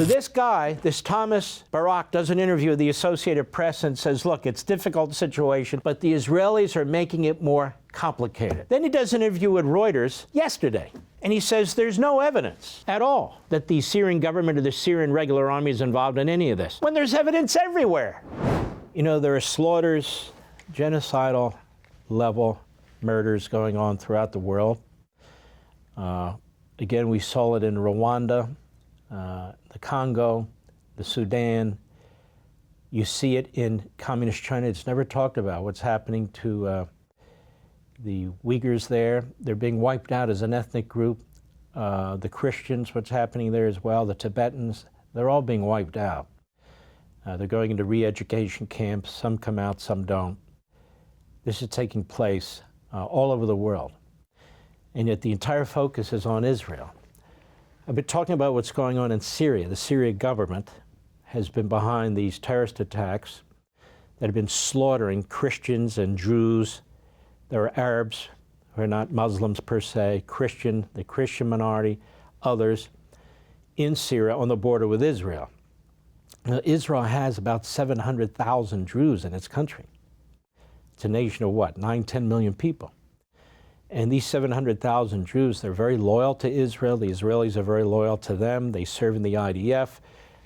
So this guy, this Thomas Barak, does an interview with the Associated Press and says, look, it's a difficult situation, but the Israelis are making it more complicated. Then he does an interview with Reuters yesterday, and he says there's no evidence at all that the Syrian government or the Syrian regular army is involved in any of this, when there's evidence everywhere. You know, there are slaughters, genocidal level murders going on throughout the world. Again, we saw it in Rwanda, the Congo, the Sudan. You see it in communist China. It's never talked about what's happening to the Uyghurs there. They're being wiped out as an ethnic group. The Christians, what's happening there as well, the Tibetans, they're all being wiped out. They're going into re-education camps. Some come out, some don't. This is taking place all over the world. And yet the entire focus is on Israel. I've been talking about what's going on in Syria. The Syrian government has been behind these terrorist attacks that have been slaughtering Christians and Druze. There are Arabs who are not Muslims per se, the Christian minority, others in Syria on the border with Israel. Now, Israel has about 700,000 Druze in its country. It's a nation of what, 9-10 million people. And these 700,000 Jews, they're very loyal to Israel. The Israelis are very loyal to them. They serve in the IDF.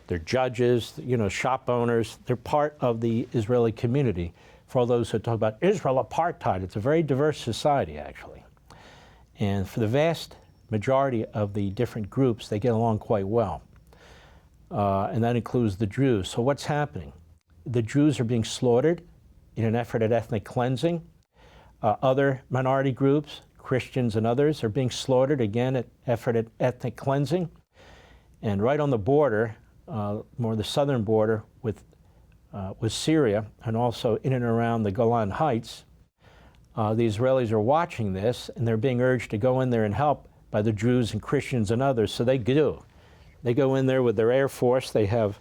They're judges, you know, shop owners. They're part of the Israeli community. For all those who talk about Israel apartheid, it's a very diverse society, actually. And for the vast majority of the different groups, they get along quite well. And that includes the Jews. So what's happening? The Jews are being slaughtered in an effort at ethnic cleansing. Other minority groups, Christians and others, are being slaughtered, again, at effort at ethnic cleansing. And right on the border, more the southern border with Syria, and also in and around the Golan Heights, the Israelis are watching this, and they're being urged to go in there and help by the Druze and Christians and others, so they do. They go in there with their air force. They have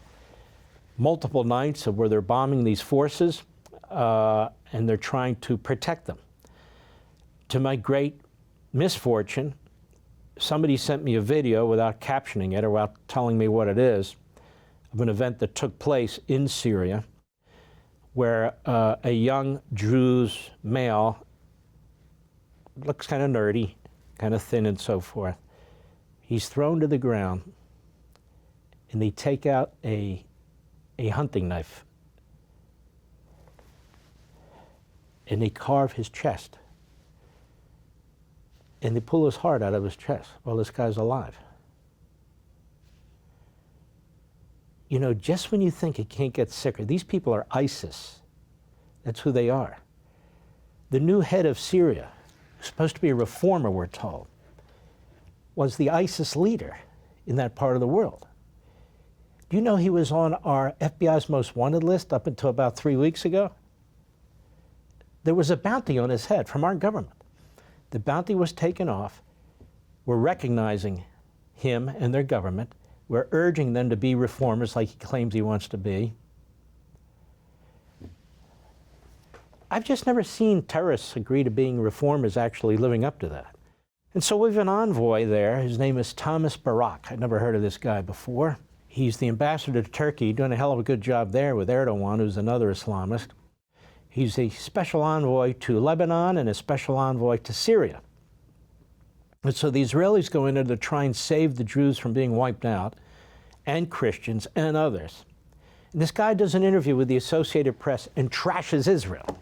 multiple nights of where they're bombing these forces, and they're trying to protect them. To my great misfortune, somebody sent me a video without captioning it or without telling me what it is, of an event that took place in Syria where a young Druze male, looks kind of nerdy, kind of thin and so forth, he's thrown to the ground, and they take out a hunting knife and they carve his chest. And they pull his heart out of his chest while this guy's alive. You know, just when you think it can't get sicker, these people are ISIS. That's who they are. The new head of Syria, who's supposed to be a reformer, we're told, was the ISIS leader in that part of the world. Do you know he was on our FBI's most wanted list up until about 3 weeks ago? There was a bounty on his head from our government. The bounty was taken off. We're recognizing him and their government. We're urging them to be reformers like he claims he wants to be. I've just never seen terrorists agree to being reformers actually living up to that. And so we have an envoy there. His name is Thomas Barak. I'd never heard of this guy before. He's the ambassador to Turkey, doing a hell of a good job there with Erdogan, who's another Islamist. He's a special envoy to Lebanon and a special envoy to Syria. And so the Israelis go in there to try and save the Jews from being wiped out, and Christians and others. And this guy does an interview with the Associated Press and trashes Israel.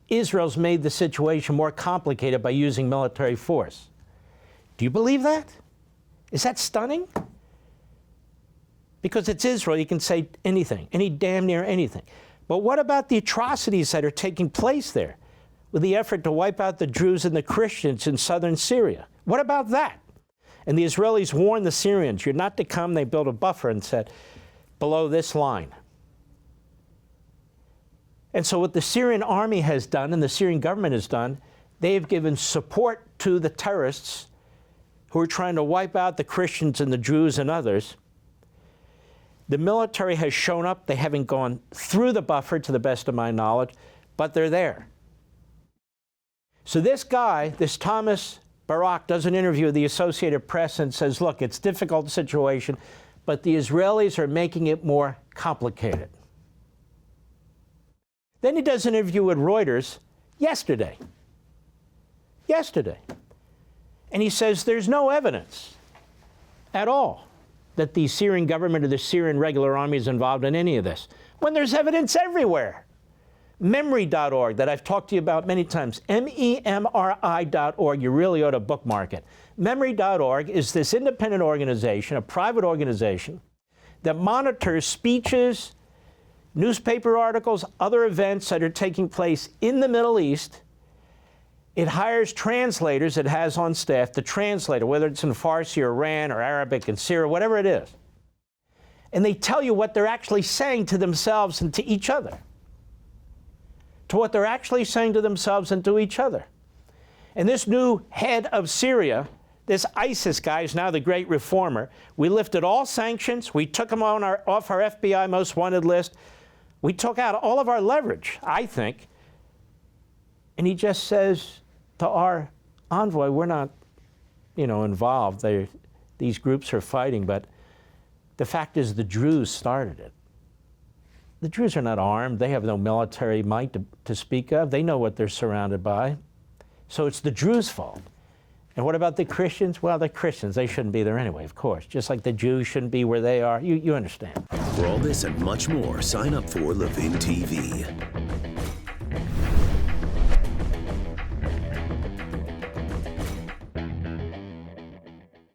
Israel's made the situation more complicated by using military force. Do you believe that? Is that stunning? Because it's Israel, you can say anything, damn near anything. But what about the atrocities that are taking place there with the effort to wipe out the Druze and the Christians in southern Syria? What about that? And the Israelis warned the Syrians, you're not to come. They built a buffer and said, below this line. And so what the Syrian army has done and the Syrian government has done, they have given support to the terrorists who are trying to wipe out the Christians and the Druze and others. The military has shown up. They haven't gone through the buffer, to the best of my knowledge, but they're there. So this guy, this Thomas Barak, does an interview with the Associated Press and says, look, it's a difficult situation, but the Israelis are making it more complicated. Then he does an interview with Reuters yesterday. And he says there's no evidence at all that the Syrian government or the Syrian regular army is involved in any of this, when there's evidence everywhere. MEMRI.org, that I've talked to you about many times, MEMRI.org, you really ought to bookmark it. MEMRI.org is this independent organization, a private organization, that monitors speeches, newspaper articles, other events that are taking place in the Middle East. It hires translators it has on staff to translate it, whether it's in Farsi or Iran or Arabic and Syria, whatever it is. And they tell you what they're actually saying to themselves and to each other. To what they're actually saying to themselves and to each other. And this new head of Syria, this ISIS guy is now the great reformer. We lifted all sanctions. We took him off our FBI most wanted list. We took out all of our leverage, I think. And he just says to our envoy, we're not, involved. These groups are fighting, but the fact is the Druze started it. The Druze are not armed. They have no military might to speak of. They know what they're surrounded by. So it's the Druze fault. And what about the Christians? Well, the Christians, they shouldn't be there anyway, of course. Just like the Jews shouldn't be where they are. You understand. For all this and much more, sign up for Levin TV.